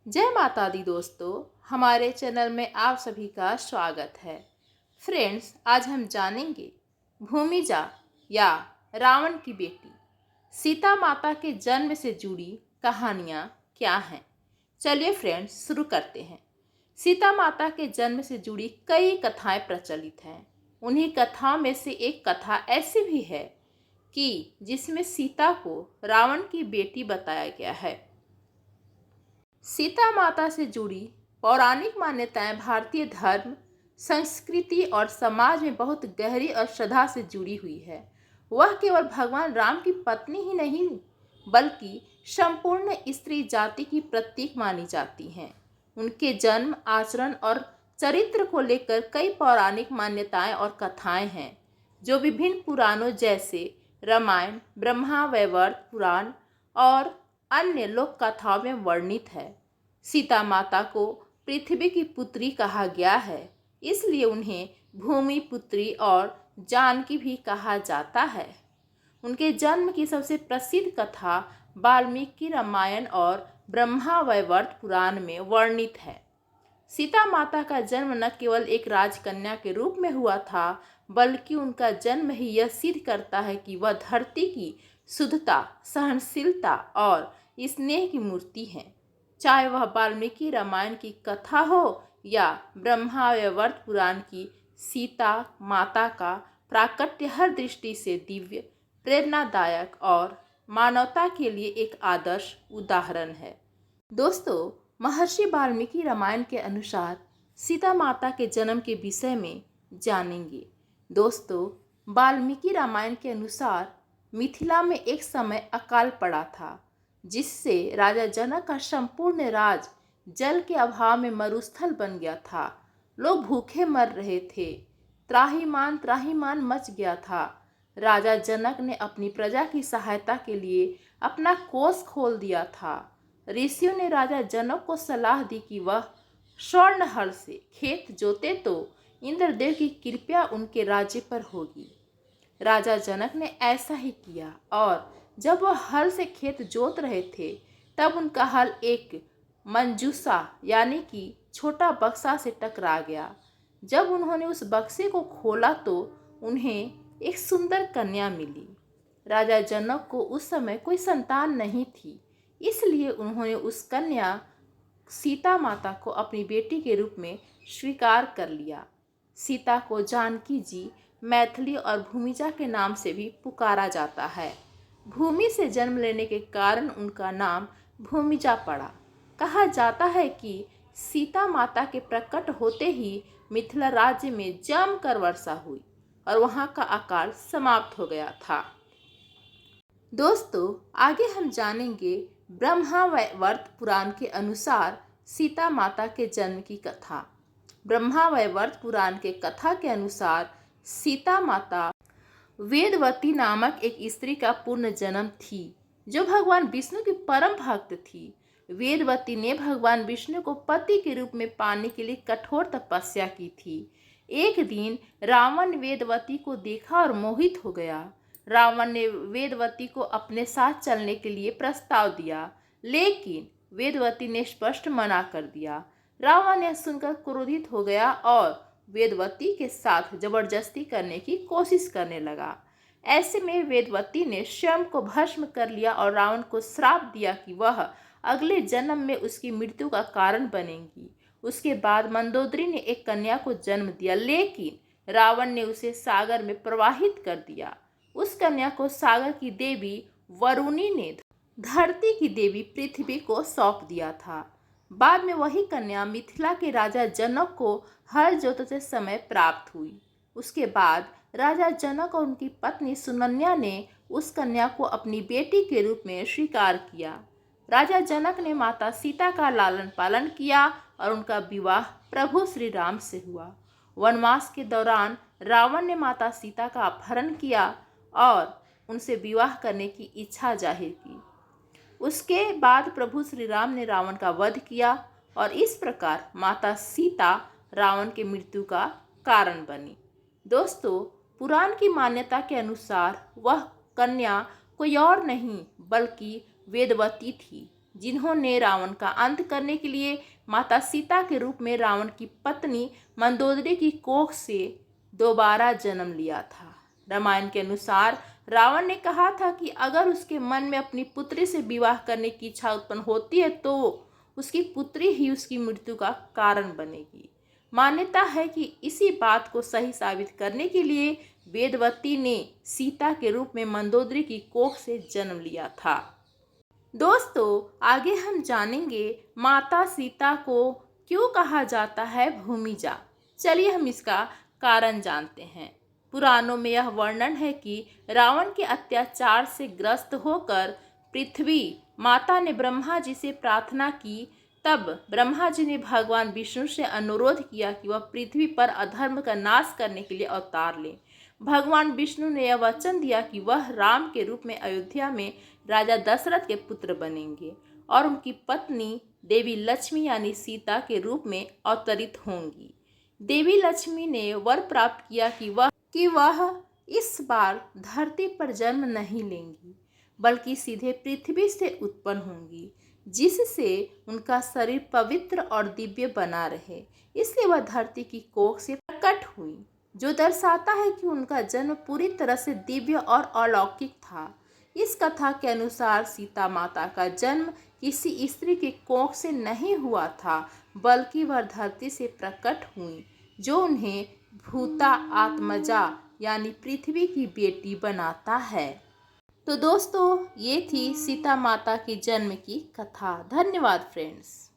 जय माता दी दोस्तों, हमारे चैनल में आप सभी का स्वागत है। फ्रेंड्स, आज हम जानेंगे भूमिजा या रावण की बेटी सीता माता के जन्म से जुड़ी कहानियाँ क्या हैं। चलिए फ्रेंड्स, शुरू करते हैं। सीता माता के जन्म से जुड़ी कई कथाएं प्रचलित हैं। उन्हीं कथाओं में से एक कथा ऐसी भी है कि जिसमें सीता को रावण की बेटी बताया गया है। सीता माता से जुड़ी पौराणिक मान्यताएं भारतीय धर्म, संस्कृति और समाज में बहुत गहरी और श्रद्धा से जुड़ी हुई है। वह केवल भगवान राम की पत्नी ही नहीं, बल्कि संपूर्ण स्त्री जाति की प्रतीक मानी जाती हैं। उनके जन्म, आचरण और चरित्र को लेकर कई पौराणिक मान्यताएं और कथाएं हैं, जो विभिन्न पुराणों जैसे रामायण, ब्रह्मावैवर्त पुराण और अन्य लोक कथाओं में वर्णित है। सीता माता को पृथ्वी की पुत्री कहा गया है, इसलिए उन्हें भूमि पुत्री और जानकी भी कहा जाता है। उनके जन्म की सबसे प्रसिद्ध कथा वाल्मीकि रामायण और ब्रह्मावैवर्त पुराण में वर्णित है। सीता माता का जन्म न केवल एक राजकन्या के रूप में हुआ था, बल्कि उनका जन्म ही यह सिद्ध करता है कि वह धरती की शुद्धता, सहनशीलता और स्नेह की मूर्ति है। चाहे वह वाल्मीकि रामायण की कथा हो या ब्रह्मावैवर्त पुराण की, सीता माता का प्राकट्य हर दृष्टि से दिव्य, प्रेरणादायक और मानवता के लिए एक आदर्श उदाहरण है। दोस्तों, महर्षि वाल्मीकि रामायण के अनुसार सीता माता के जन्म के विषय में जानेंगे। दोस्तों, वाल्मीकि रामायण के अनुसार मिथिला में एक समय अकाल पड़ा था, जिससे राजा जनक का संपूर्ण राज जल के अभाव में मरुस्थल बन गया था। लोग भूखे मर रहे थे। त्राहिमाम त्राहिमाम मच गया था। राजा जनक ने अपनी प्रजा की सहायता के लिए अपना कोष खोल दिया था। ऋषियों ने राजा जनक को सलाह दी कि वह स्वर्ण हल से खेत जोते तो इंद्रदेव की कृपा उनके राज्य पर होगी। राजा जनक ने ऐसा ही किया और जब वह हल से खेत जोत रहे थे, तब उनका हल एक मंजूसा यानी कि छोटा बक्सा से टकरा गया। जब उन्होंने उस बक्से को खोला तो उन्हें एक सुंदर कन्या मिली। राजा जनक को उस समय कोई संतान नहीं थी, इसलिए उन्होंने उस कन्या सीता माता को अपनी बेटी के रूप में स्वीकार कर लिया। सीता को जानकी जी, मैथिली और भूमिजा के नाम से भी पुकारा जाता है। भूमि से जन्म लेने के कारण उनका नाम भूमिजा पड़ा। कहा जाता है कि सीता माता के प्रकट होते ही मिथिला राज्य में जमकर वर्षा हुई और वहां का अकाल समाप्त हो गया था। दोस्तों, आगे हम जानेंगे ब्रह्मावैवर्त पुराण के अनुसार सीता माता के जन्म की कथा। ब्रह्मावैवर्त पुराण के कथा के अनुसार सीता माता वेदवती नामक एक स्त्री का पूर्ण जन्म थी, जो भगवान विष्णु की परम भक्त थी। वेदवती ने भगवान विष्णु को पति के रूप में पाने के लिए कठोर तपस्या की थी। एक दिन रावण वेदवती को देखा और मोहित हो गया। रावण ने वेदवती को अपने साथ चलने के लिए प्रस्ताव दिया, लेकिन वेदवती ने स्पष्ट मना कर दिया। रावण यह सुनकर क्रोधित हो गया और वेदवती के साथ जबरदस्ती करने की कोशिश करने लगा। ऐसे में वेदवती ने स्वयं को भस्म कर लिया और रावण को श्राप दिया कि वह अगले जन्म में उसकी मृत्यु का कारण बनेगी। उसके बाद मंदोदरी ने एक कन्या को जन्म दिया, लेकिन रावण ने उसे सागर में प्रवाहित कर दिया। उस कन्या को सागर की देवी वरुणी ने धरती की देवी पृथ्वी को सौंप दिया था। बाद में वही कन्या मिथिला के राजा जनक को हल जोतते समय प्राप्त हुई। उसके बाद राजा जनक और उनकी पत्नी सुनन्या ने उस कन्या को अपनी बेटी के रूप में स्वीकार किया। राजा जनक ने माता सीता का लालन पालन किया और उनका विवाह प्रभु श्री राम से हुआ। वनवास के दौरान रावण ने माता सीता का अपहरण किया और उनसे विवाह करने की इच्छा जाहिर की। उसके बाद प्रभु श्री राम ने रावण का वध किया और इस प्रकार माता सीता रावण की मृत्यु का कारण बनी। दोस्तों, पुराण की मान्यता के अनुसार वह कन्या कोई और नहीं बल्कि वेदवती थी, जिन्होंने रावण का अंत करने के लिए माता सीता के रूप में रावण की पत्नी मंदोदरी की कोख से दोबारा जन्म लिया था। रामायण के अनुसार रावण ने कहा था कि अगर उसके मन में अपनी पुत्री से विवाह करने की इच्छा उत्पन्न होती है तो उसकी पुत्री ही उसकी मृत्यु का कारण बनेगी। मान्यता है कि इसी बात को सही साबित करने के लिए वेदवती ने सीता के रूप में मंदोदरी की कोख से जन्म लिया था। दोस्तों, आगे हम जानेंगे माता सीता को क्यों कहा जाता है भूमिजा। चलिए हम इसका कारण जानते हैं। पुराणों में यह वर्णन है कि रावण के अत्याचार से ग्रस्त होकर पृथ्वी माता ने ब्रह्मा जी से प्रार्थना की। तब ब्रह्मा जी ने भगवान विष्णु से अनुरोध किया कि वह पृथ्वी पर अधर्म का नाश करने के लिए अवतार लें। भगवान विष्णु ने यह वचन दिया कि वह राम के रूप में अयोध्या में राजा दशरथ के पुत्र बनेंगे और उनकी पत्नी देवी लक्ष्मी यानी सीता के रूप में अवतरित होंगी। देवी लक्ष्मी ने वर प्राप्त किया कि वह इस बार धरती पर जन्म नहीं लेंगी बल्कि सीधे पृथ्वी से उत्पन्न होंगी, जिससे उनका शरीर पवित्र और दिव्य बना रहे। इसलिए वह धरती की कोख से प्रकट हुई, जो दर्शाता है कि उनका जन्म पूरी तरह से दिव्य और अलौकिक था। इस कथा के अनुसार सीता माता का जन्म किसी स्त्री की कोख से नहीं हुआ था, बल्कि वह धरती से प्रकट हुई, जो उन्हें भूता आत्मजा यानी पृथ्वी की बेटी बनाता है। तो दोस्तों, ये थी सीता माता के जन्म की कथा। धन्यवाद फ्रेंड्स।